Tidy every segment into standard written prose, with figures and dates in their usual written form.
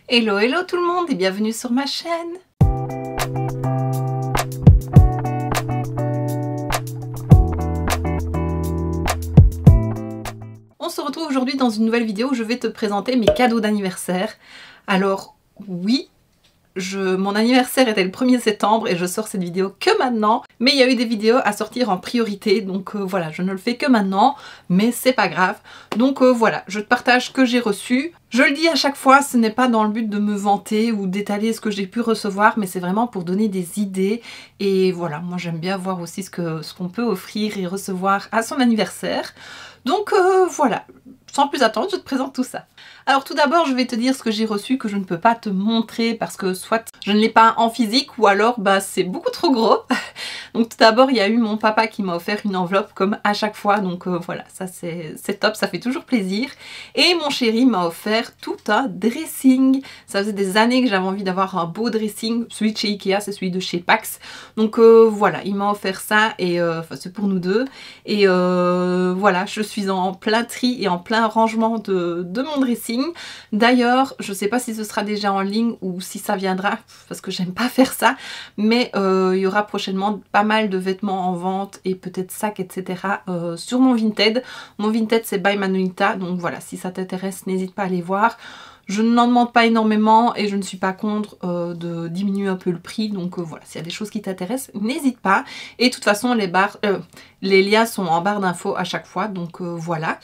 Hello hello tout le monde et bienvenue sur ma chaîne. On se retrouve aujourd'hui dans une nouvelle vidéo où je vais te présenter mes cadeaux d'anniversaire. Alors oui, mon anniversaire était le 1er septembre et je sors cette vidéo que maintenant, mais il y a eu des vidéos à sortir en priorité, donc voilà, je ne le fais que maintenant, mais c'est pas grave. Donc voilà, je te partage ce que j'ai reçu. Je le dis à chaque fois, ce n'est pas dans le but de me vanter ou d'étaler ce que j'ai pu recevoir, mais c'est vraiment pour donner des idées. Et voilà, moi j'aime bien voir aussi ce qu'on peut offrir et recevoir à son anniversaire. Donc voilà, sans plus attendre, je te présente tout ça. Alors tout d'abord, je vais te dire ce que j'ai reçu que je ne peux pas te montrer parce que soit je ne l'ai pas en physique ou alors bah, c'est beaucoup trop gros. Donc tout d'abord, il y a eu mon papa qui m'a offert une enveloppe comme à chaque fois. Donc voilà, ça c'est top, ça fait toujours plaisir. Et mon chéri m'a offert tout un dressing. Ça faisait des années que j'avais envie d'avoir un beau dressing. Celui de chez Ikea, c'est celui de chez Pax. Donc voilà, il m'a offert ça et enfin, c'est pour nous deux. Et voilà, je suis en plein tri et en plein rangement de mon dressing. D'ailleurs, je sais pas si ce sera déjà en ligne ou si ça viendra, parce que j'aime pas faire ça, mais il y aura prochainement pas mal de vêtements en vente et peut-être sacs, etc. Sur mon Vinted. Mon Vinted, c'est by Manuelita, donc voilà, si ça t'intéresse, n'hésite pas à aller voir. Je n'en demande pas énormément et je ne suis pas contre de diminuer un peu le prix, donc voilà, s'il y a des choses qui t'intéressent, n'hésite pas. Et de toute façon, les liens sont en barre d'infos à chaque fois, donc voilà.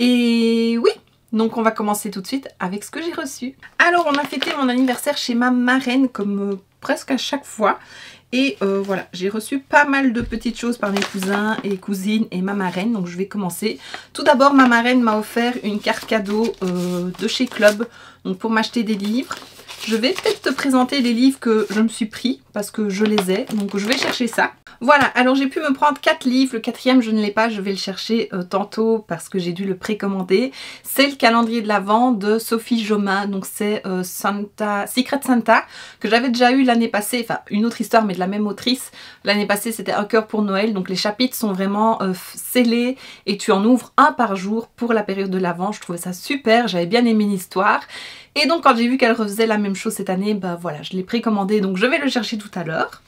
Et oui, donc on va commencer tout de suite avec ce que j'ai reçu. Alors on a fêté mon anniversaire chez ma marraine comme presque à chaque fois. Et voilà, j'ai reçu pas mal de petites choses par mes cousins et cousines et ma marraine. Donc je vais commencer. Tout d'abord, ma marraine m'a offert une carte cadeau de chez Club. Donc pour m'acheter des livres. Je vais peut-être te présenter les livres que je me suis pris parce que je les ai. Donc je vais chercher ça. Voilà, alors j'ai pu me prendre 4 livres. Le 4e, je ne l'ai pas. Je vais le chercher tantôt parce que j'ai dû le précommander. C'est le calendrier de l'Avent de Sophie Jomain. Donc c'est Secret Santa que j'avais déjà eu l'année passée. Enfin, une autre histoire mais de la même autrice. L'année passée, c'était Un cœur pour Noël. Donc les chapitres sont vraiment scellés et tu en ouvres un par jour pour la période de l'Avent. Je trouvais ça super. J'avais bien aimé l'histoire. Et donc quand j'ai vu qu'elle refaisait la même chose cette année, bah voilà, je l'ai précommandé, donc je vais le chercher tout à l'heure.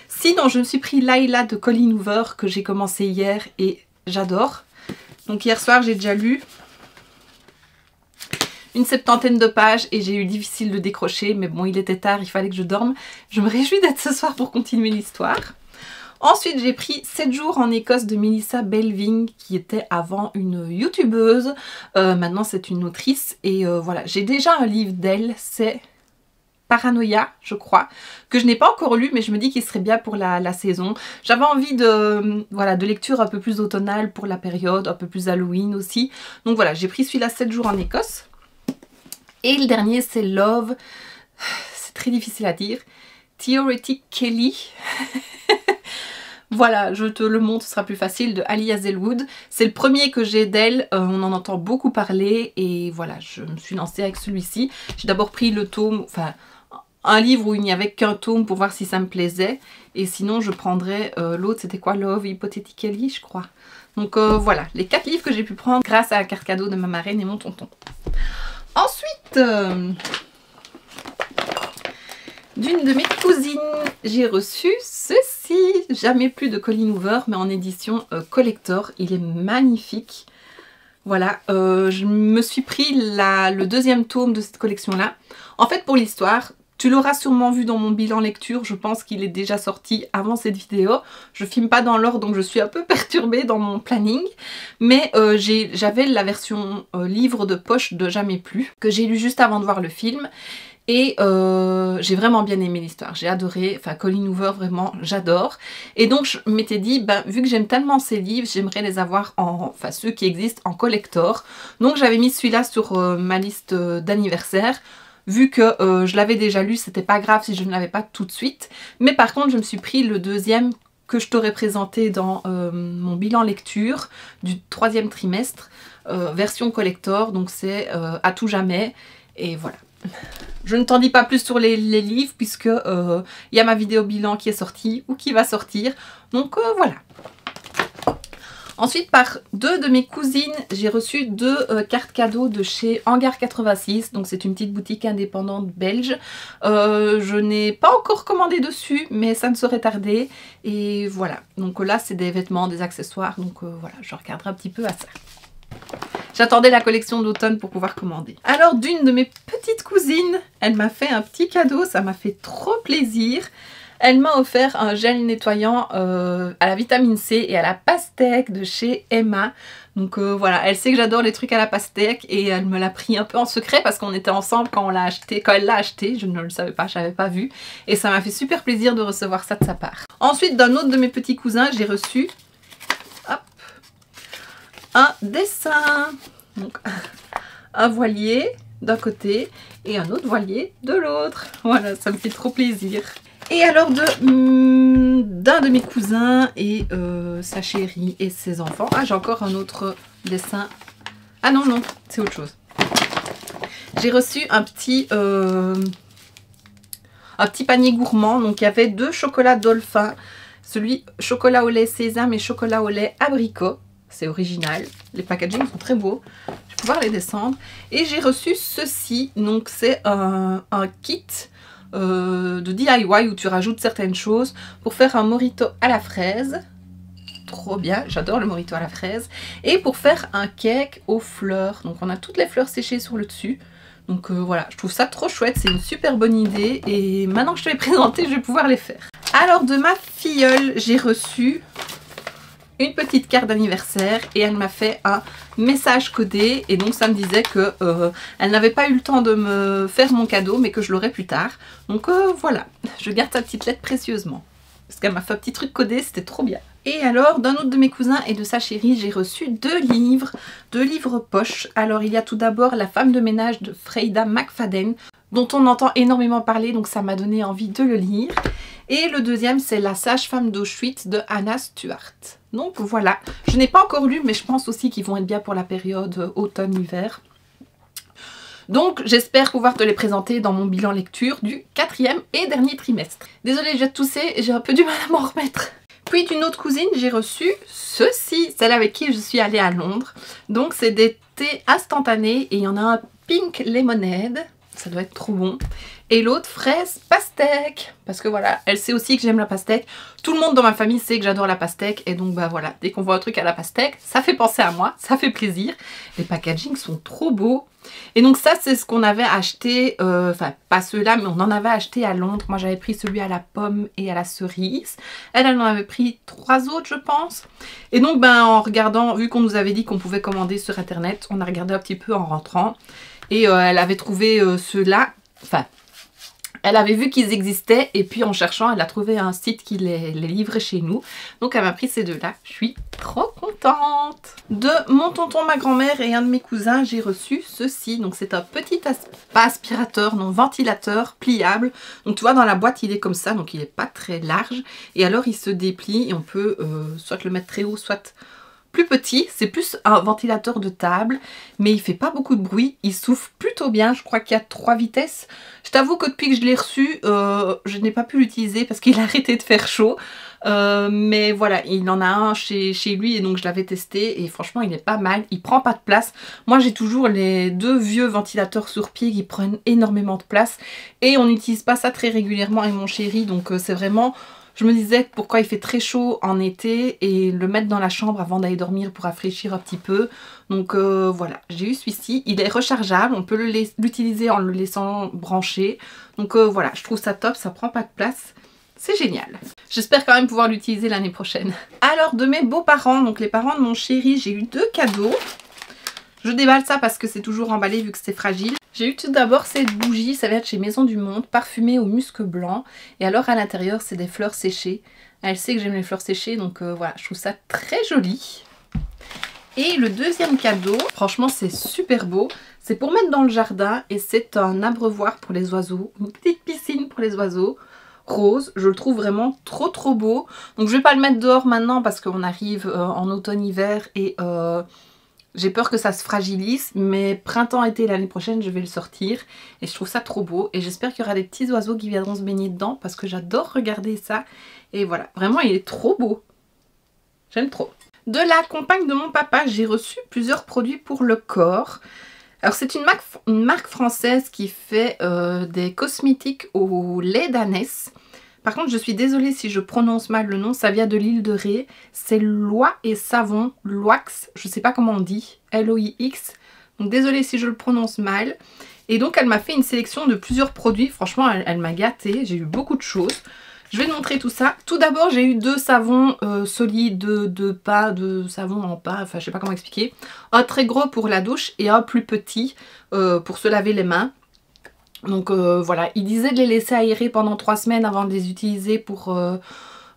Sinon, je me suis pris Laila de Colleen Hoover que j'ai commencé hier et j'adore. Donc hier soir, j'ai déjà lu une 70aine de pages et j'ai eu difficile de décrocher, mais bon, il était tard, il fallait que je dorme. Je me réjouis d'être ce soir pour continuer l'histoire. Ensuite, j'ai pris 7 jours en Écosse de Melissa Belving, qui était avant une youtubeuse. Maintenant, c'est une autrice. Et voilà, j'ai déjà un livre d'elle, c'est Paranoia, je crois, que je n'ai pas encore lu, mais je me dis qu'il serait bien pour la saison. J'avais envie voilà, de lecture un peu plus automnale pour la période, un peu plus Halloween aussi. Donc voilà, j'ai pris celui-là 7 jours en Écosse. Et le dernier, c'est Love. C'est très difficile à dire. Theoretic Kelly. Voilà, je te le montre, ce sera plus facile, de Ali Hazelwood. C'est le premier que j'ai d'elle, on en entend beaucoup parler et voilà, je me suis lancée avec celui-ci. J'ai d'abord pris le tome, enfin un livre où il n'y avait qu'un tome pour voir si ça me plaisait. Et sinon je prendrais l'autre, c'était quoi, Love Hypothetically, je crois. Donc voilà, les 4 livres que j'ai pu prendre grâce à la carte cadeau de ma marraine et mon tonton. Ensuite, d'une de mes cousines, j'ai reçu ceci. Jamais plus de Colleen Hoover, mais en édition collector. Il est magnifique. Voilà, je me suis pris le 2e tome de cette collection-là. En fait, pour l'histoire, tu l'auras sûrement vu dans mon bilan lecture. Je pense qu'il est déjà sorti avant cette vidéo. Je filme pas dans l'ordre, donc je suis un peu perturbée dans mon planning. Mais j'avais la version livre de poche de Jamais plus, que j'ai lu juste avant de voir le film. Et j'ai vraiment bien aimé l'histoire, j'ai adoré, enfin Colleen Hoover vraiment j'adore. Et donc je m'étais dit, ben, vu que j'aime tellement ces livres, j'aimerais les avoir enfin ceux qui existent en collector. Donc j'avais mis celui-là sur ma liste d'anniversaire. Vu que je l'avais déjà lu, c'était pas grave si je ne l'avais pas tout de suite. Mais par contre je me suis pris le 2e que je t'aurais présenté dans mon bilan lecture du 3e trimestre, version collector, donc c'est à tout jamais. Et voilà. Je ne t'en dis pas plus sur les livres puisque y a ma vidéo bilan qui est sortie ou qui va sortir. Donc voilà. Ensuite, par deux de mes cousines, j'ai reçu deux cartes cadeaux de chez Hangar 86. Donc c'est une petite boutique indépendante belge. Je n'ai pas encore commandé dessus, mais ça ne saurait tarder. Et voilà, donc là c'est des vêtements, des accessoires. Donc voilà, je regarderai un petit peu à ça. J'attendais la collection d'automne pour pouvoir commander. Alors d'une de mes petites cousines, elle m'a fait un petit cadeau, ça m'a fait trop plaisir. Elle m'a offert un gel nettoyant à la vitamine C et à la pastèque de chez Emma. Donc voilà, elle sait que j'adore les trucs à la pastèque et elle me l'a pris un peu en secret parce qu'on était ensemble quand elle l'a acheté. Je ne le savais pas, je n'avais pas vu. Et ça m'a fait super plaisir de recevoir ça de sa part. Ensuite, d'un autre de mes petits cousins, j'ai reçu hop, un dessin. Donc, un voilier d'un côté et un autre voilier de l'autre. Voilà, ça me fait trop plaisir. Et alors d'un de mes cousins et sa chérie et ses enfants. Ah, j'ai encore un autre dessin. Ah non, non, c'est autre chose. J'ai reçu un petit panier gourmand. Donc il y avait deux chocolats Dolphin. Celui chocolat au lait sésame et chocolat au lait abricot. C'est original. Les packagings sont très beaux. Je vais pouvoir les descendre. Et j'ai reçu ceci. Donc c'est un kit de DIY où tu rajoutes certaines choses pour faire un mojito à la fraise. Trop bien, j'adore le mojito à la fraise. Et pour faire un cake aux fleurs. Donc on a toutes les fleurs séchées sur le dessus. Donc voilà, je trouve ça trop chouette, c'est une super bonne idée. Et maintenant que je te l'ai présenté, je vais pouvoir les faire. Alors de ma filleule, j'ai reçu une petite carte d'anniversaire et elle m'a fait un message codé et donc ça me disait que elle n'avait pas eu le temps de me faire mon cadeau mais que je l'aurai plus tard. Donc voilà, je garde sa petite lettre précieusement parce qu'elle m'a fait un petit truc codé, c'était trop bien. Et alors d'un autre de mes cousins et de sa chérie, j'ai reçu deux livres poche. Alors il y a tout d'abord La femme de ménage de Freida McFadden dont on entend énormément parler, donc ça m'a donné envie de le lire. Et le deuxième, c'est La sage-femme d'Auschwitz de Anna Stuart. Donc voilà, je n'ai pas encore lu, mais je pense aussi qu'ils vont être bien pour la période automne-hiver. Donc j'espère pouvoir te les présenter dans mon bilan lecture du 4e et dernier trimestre. Désolée, je vais tousser, j'ai un peu du mal à m'en remettre. Puis d'une autre cousine, j'ai reçu ceci, celle avec qui je suis allée à Londres. Donc c'est des thés instantanés et il y en a un pink lemonade. Ça doit être trop bon. Et l'autre fraise pastèque. Parce que voilà, elle sait aussi que j'aime la pastèque. Tout le monde dans ma famille sait que j'adore la pastèque. Et donc bah voilà, dès qu'on voit un truc à la pastèque, ça fait penser à moi, ça fait plaisir. Les packagings sont trop beaux. Et donc ça c'est ce qu'on avait acheté, enfin pas ceux-là, mais on en avait acheté à Londres. Moi j'avais pris celui à la pomme et à la cerise. Elle en avait pris 3 autres je pense. Et donc ben en regardant, vu qu'on nous avait dit qu'on pouvait commander sur internet, on a regardé un petit peu en rentrant. Et elle avait trouvé ceux-là, enfin, elle avait vu qu'ils existaient et puis en cherchant, elle a trouvé un site qui les livrait chez nous. Donc elle m'a pris ces deux-là, je suis trop contente. De mon tonton, ma grand-mère et un de mes cousins, j'ai reçu ceci. Donc c'est un petit, pas aspirateur, non, ventilateur pliable. Donc tu vois dans la boîte il est comme ça, donc il n'est pas très large. Et alors il se déplie et on peut soit le mettre très haut, soit plus petit, c'est plus un ventilateur de table, mais il fait pas beaucoup de bruit, il souffle plutôt bien, je crois qu'il y a 3 vitesses. Je t'avoue que depuis que je l'ai reçu, je n'ai pas pu l'utiliser parce qu'il a arrêté de faire chaud, mais voilà, il en a un chez lui et donc je l'avais testé et franchement il est pas mal, il prend pas de place. Moi j'ai toujours les deux vieux ventilateurs sur pied qui prennent énormément de place et on n'utilise pas ça très régulièrement avec mon chéri, donc c'est vraiment... Je me disais pourquoi il fait très chaud en été et le mettre dans la chambre avant d'aller dormir pour rafraîchir un petit peu. Donc voilà, j'ai eu celui-ci. Il est rechargeable, on peut l'utiliser en le laissant brancher. Donc voilà, je trouve ça top, ça prend pas de place. C'est génial. J'espère quand même pouvoir l'utiliser l'année prochaine. Alors de mes beaux-parents, donc les parents de mon chéri, j'ai eu 2 cadeaux. Je déballe ça parce que c'est toujours emballé vu que c'est fragile. J'ai eu tout d'abord cette bougie, ça vient de chez Maison du Monde, parfumée au musc blanc. Et alors à l'intérieur c'est des fleurs séchées. Elle sait que j'aime les fleurs séchées, donc voilà, je trouve ça très joli. Et le deuxième cadeau, franchement c'est super beau. C'est pour mettre dans le jardin et c'est un abreuvoir pour les oiseaux. Une petite piscine pour les oiseaux. Rose, je le trouve vraiment trop beau. Donc je vais pas le mettre dehors maintenant parce qu'on arrive en automne-hiver et... j'ai peur que ça se fragilise, mais printemps-été l'année prochaine, je vais le sortir. Et je trouve ça trop beau. Et j'espère qu'il y aura des petits oiseaux qui viendront se baigner dedans parce que j'adore regarder ça. Et voilà, vraiment, il est trop beau. J'aime trop. De la compagne de mon papa, j'ai reçu plusieurs produits pour le corps. Alors c'est une marque française qui fait des cosmétiques au lait d'ânesse. Par contre, je suis désolée si je prononce mal le nom, ça vient de l'île de Ré. C'est Loi et Savon, Loix, je ne sais pas comment on dit, L-O-I-X. Donc désolée si je le prononce mal. Et donc elle m'a fait une sélection de plusieurs produits. Franchement, elle m'a gâtée, j'ai eu beaucoup de choses. Je vais te montrer tout ça. Tout d'abord, j'ai eu 2 savons solides, de savon en pas, enfin je sais pas comment expliquer. Un très gros pour la douche et un plus petit pour se laver les mains. Donc voilà, il disait de les laisser aérer pendant 3 semaines avant de les utiliser pour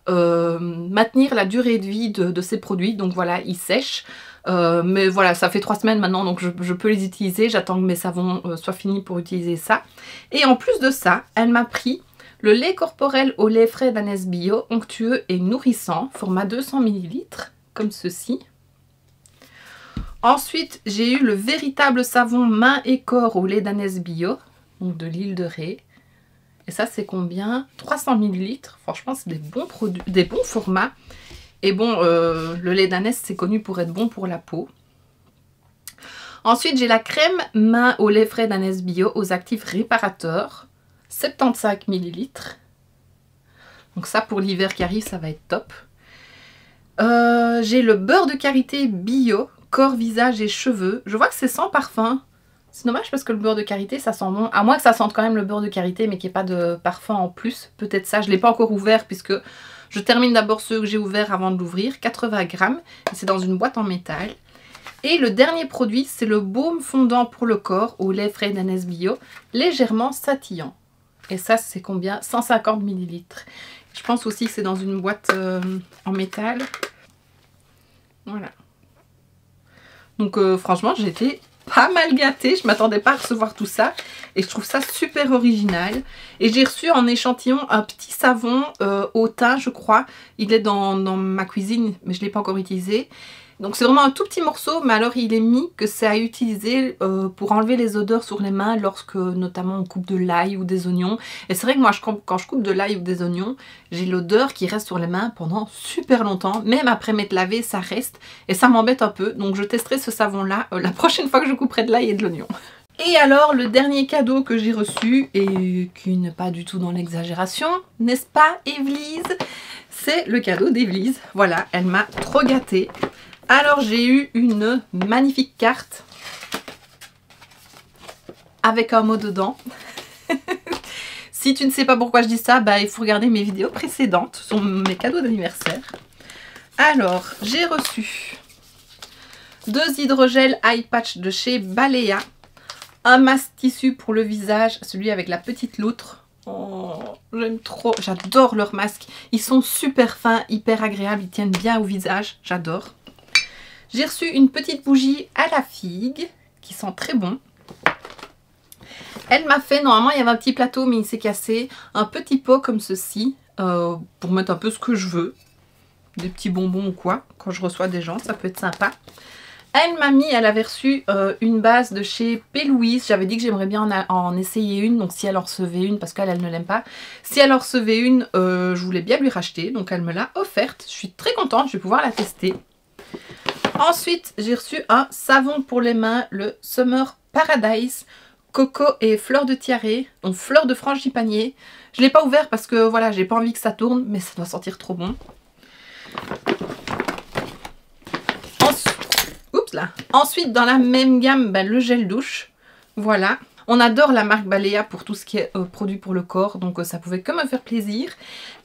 maintenir la durée de vie de ces produits. Donc voilà, ils sèchent. Mais voilà, ça fait 3 semaines maintenant, donc je peux les utiliser. J'attends que mes savons soient finis pour utiliser ça. Et en plus de ça, elle m'a pris le lait corporel au lait frais d'ânesse bio, onctueux et nourrissant, format 200 ml, comme ceci. Ensuite, j'ai eu le véritable savon main et corps au lait d'ânesse bio, donc de l'île de Ré. Et ça, c'est combien? 300 ml. Franchement, c'est des bons produits, des bons formats. Et bon, le lait d'ânesse, c'est connu pour être bon pour la peau. Ensuite, j'ai la crème main au lait frais d'ânesse bio aux actifs réparateurs. 75 ml. Donc ça, pour l'hiver qui arrive, ça va être top. J'ai le beurre de karité bio, corps, visage et cheveux. Je vois que c'est sans parfum. C'est dommage parce que le beurre de karité, ça sent bon. À moins que ça sente quand même le beurre de karité, mais qu'il n'y ait pas de parfum en plus. Peut-être ça. Je ne l'ai pas encore ouvert puisque je termine d'abord ceux que j'ai ouverts avant de l'ouvrir. 80 grammes. C'est dans une boîte en métal. Et le dernier produit, c'est le baume fondant pour le corps au lait frais d'ânesse bio, légèrement satillant. Et ça, c'est combien? 150 ml. Je pense aussi que c'est dans une boîte en métal. Voilà. Donc franchement, j'ai été pas mal gâtée. Je m'attendais pas à recevoir tout ça. Et je trouve ça super original. Et j'ai reçu en échantillon un petit savon au thym, je crois. Il est dans ma cuisine, mais je ne l'ai pas encore utilisé. Donc c'est vraiment un tout petit morceau, mais alors il est mis que c'est à utiliser pour enlever les odeurs sur les mains lorsque notamment on coupe de l'ail ou des oignons. Et c'est vrai que moi quand je coupe de l'ail ou des oignons, j'ai l'odeur qui reste sur les mains pendant super longtemps. Même après m'être lavé, ça reste et ça m'embête un peu. Donc je testerai ce savon là la prochaine fois que je couperai de l'ail et de l'oignon. Et alors le dernier cadeau que j'ai reçu, et qui n'est pas du tout dans l'exagération, n'est-ce pas Evelyse? C'est le cadeau d'Evelyse. Voilà, elle m'a trop gâtée. Alors j'ai eu une magnifique carte avec un mot dedans. Si tu ne sais pas pourquoi je dis ça, bah, il faut regarder mes vidéos précédentes, ce sont mes cadeaux d'anniversaire. Alors j'ai reçu 2 hydrogels eye patch de chez Balea, un masque tissu pour le visage, celui avec la petite loutre. Oh, j'aime trop, j'adore leurs masques, ils sont super fins, hyper agréables, ils tiennent bien au visage, j'adore. J'ai reçu une petite bougie à la figue qui sent très bon. Elle m'a fait, normalement il y avait un petit plateau mais il s'est cassé, un petit pot comme ceci pour mettre un peu ce que je veux. Des petits bonbons ou quoi, quand je reçois des gens, ça peut être sympa. Elle avait reçu une base de chez P. Louise. J'avais dit que j'aimerais bien en essayer une, donc si elle en recevait une, parce qu'elle ne l'aime pas. Si elle en recevait une, je voulais bien lui racheter, donc elle me l'a offerte. Je suis très contente, je vais pouvoir la tester. Ensuite, j'ai reçu un savon pour les mains, le Summer Paradise, coco et fleur de tiare, donc fleur de frangipanier. Je ne l'ai pas ouvert parce que voilà, j'ai pas envie que ça tourne, mais ça doit sentir trop bon. Ensuite, dans la même gamme, le gel douche. Voilà. On adore la marque Balea pour tout ce qui est produit pour le corps, donc ça pouvait que me faire plaisir.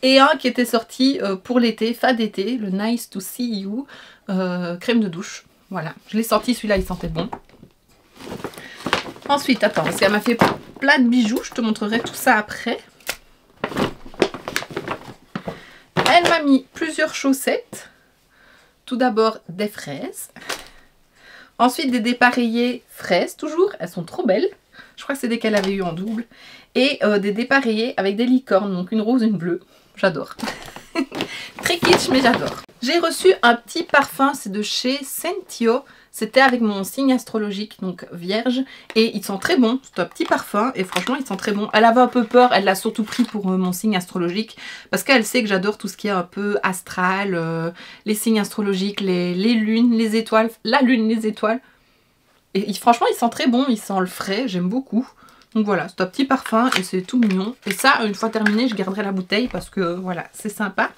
Et un qui était sorti pour l'été, fin d'été, le Nice to See You crème de douche. Voilà, je l'ai sorti, celui-là il sentait bon. Ensuite, attends, parce qu'elle m'a fait plein de bijoux, je te montrerai tout ça après. Elle m'a mis plusieurs chaussettes. Tout d'abord des fraises. Ensuite des dépareillés fraises, toujours, elles sont trop belles. Je crois que c'est des qu'elle avait eu en double. Et des dépareillés avec des licornes, donc une rose, une bleue. J'adore. Très kitsch, mais j'adore. J'ai reçu un petit parfum, c'est de chez Sentio. C'était avec mon signe astrologique, donc Vierge. Et ils sont très bons, c'est un petit parfum et franchement ils sont très bons. Elle avait un peu peur, elle l'a surtout pris pour mon signe astrologique. Parce qu'elle sait que j'adore tout ce qui est un peu astral, les signes astrologiques, les lunes, les étoiles, la lune, les étoiles. Et franchement ils sont très bons, ils sentent le frais, j'aime beaucoup. Donc voilà, c'est un petit parfum et c'est tout mignon. Et ça, une fois terminé, je garderai la bouteille parce que voilà, c'est sympa.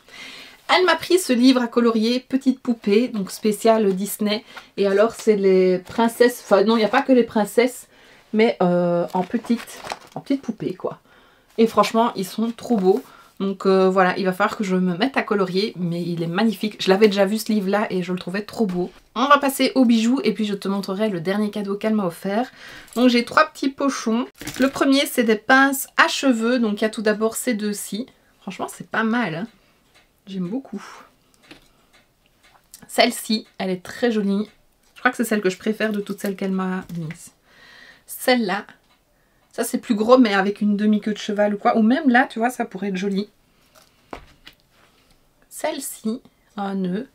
Elle m'a pris ce livre à colorier, Petite Poupée, donc spécial Disney. Et alors, c'est les princesses, enfin non, il n'y a pas que les princesses, mais en petites poupées, quoi. Et franchement, ils sont trop beaux. Donc voilà, il va falloir que je me mette à colorier, mais il est magnifique. Je l'avais déjà vu ce livre-là et je le trouvais trop beau. On va passer aux bijoux et puis je te montrerai le dernier cadeau qu'elle m'a offert. Donc j'ai 3 petits pochons. Le premier, c'est des pinces à cheveux. Donc il y a tout d'abord ces deux-ci. Franchement, c'est pas mal, hein. J'aime beaucoup. Celle-ci, elle est très jolie. Je crois que c'est celle que je préfère de toutes celles qu'elle m'a mises. Celle-là, ça c'est plus gros mais avec une demi-queue de cheval ou quoi. Ou même là, tu vois, ça pourrait être joli. Celle-ci, un nœud.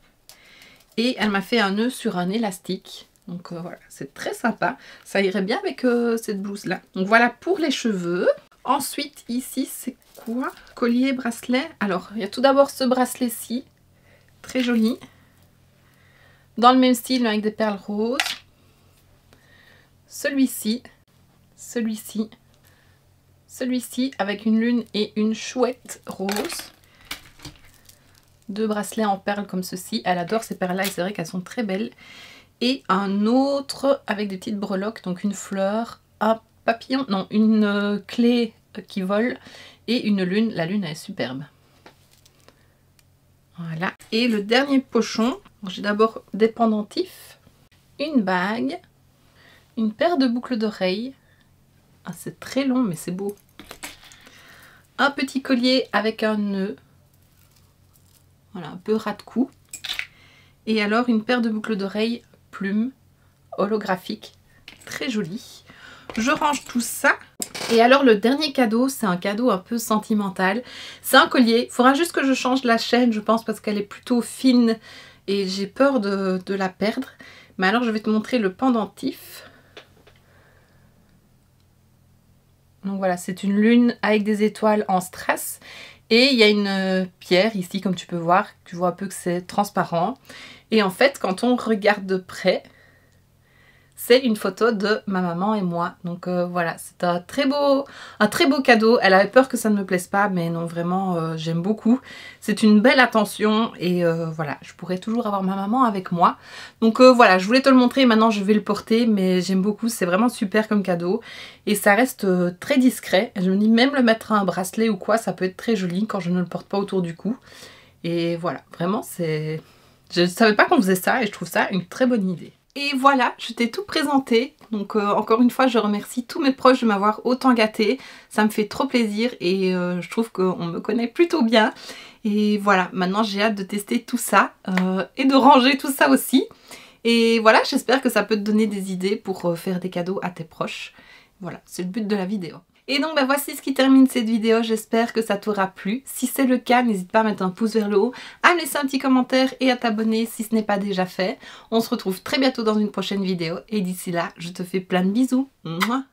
Et elle m'a fait un nœud sur un élastique. Donc voilà, c'est très sympa. Ça irait bien avec cette blouse-là. Donc voilà pour les cheveux. Ensuite, ici, c'est quoi? Collier, bracelet. Alors, il y a tout d'abord ce bracelet-ci. Très joli. Dans le même style, mais avec des perles roses. Celui-ci. Celui-ci. Celui-ci, avec une lune et une chouette rose. 2 bracelets en perles comme ceci. Elle adore ces perles-là et c'est vrai qu'elles sont très belles. Et un autre avec des petites breloques. Donc une fleur, un papillon, non, une clé qui vole et une lune. La lune elle est superbe. Voilà. Et le dernier pochon, j'ai d'abord des pendentifs, une bague, une paire de boucles d'oreilles. Ah, c'est très long mais c'est beau. Un petit collier avec un nœud. Voilà, un peu ras de cou. Et alors une paire de boucles d'oreilles plumes holographiques. Très jolie. Je range tout ça. Et alors le dernier cadeau, c'est un cadeau un peu sentimental. C'est un collier. Il faudra juste que je change la chaîne, je pense, parce qu'elle est plutôt fine. Et j'ai peur de la perdre. Mais alors je vais te montrer le pendentif. Donc voilà, c'est une lune avec des étoiles en strass. Et il y a une pierre ici, comme tu peux voir. Tu vois un peu que c'est transparent. Et en fait, quand on regarde de près, c'est une photo de ma maman et moi. Donc voilà, c'est un très beau cadeau. Elle avait peur que ça ne me plaise pas, mais non, vraiment, j'aime beaucoup. C'est une belle attention et voilà, je pourrais toujours avoir ma maman avec moi. Donc voilà, je voulais te le montrer, maintenant je vais le porter, mais j'aime beaucoup, c'est vraiment super comme cadeau. Et ça reste très discret. Je me dis même le mettre à un bracelet ou quoi, ça peut être très joli quand je ne le porte pas autour du cou. Et voilà, vraiment, c'est... Je ne savais pas qu'on faisait ça et je trouve ça une très bonne idée. Et voilà, je t'ai tout présenté. Donc encore une fois, je remercie tous mes proches de m'avoir autant gâtée. Ça me fait trop plaisir et je trouve qu'on me connaît plutôt bien. Et voilà, maintenant j'ai hâte de tester tout ça et de ranger tout ça aussi. Et voilà, j'espère que ça peut te donner des idées pour faire des cadeaux à tes proches. Voilà, c'est le but de la vidéo. Et donc bah, voici ce qui termine cette vidéo, j'espère que ça t'aura plu. Si c'est le cas, n'hésite pas à mettre un pouce vers le haut, à me laisser un petit commentaire et à t'abonner si ce n'est pas déjà fait. On se retrouve très bientôt dans une prochaine vidéo et d'ici là, je te fais plein de bisous. Mouah.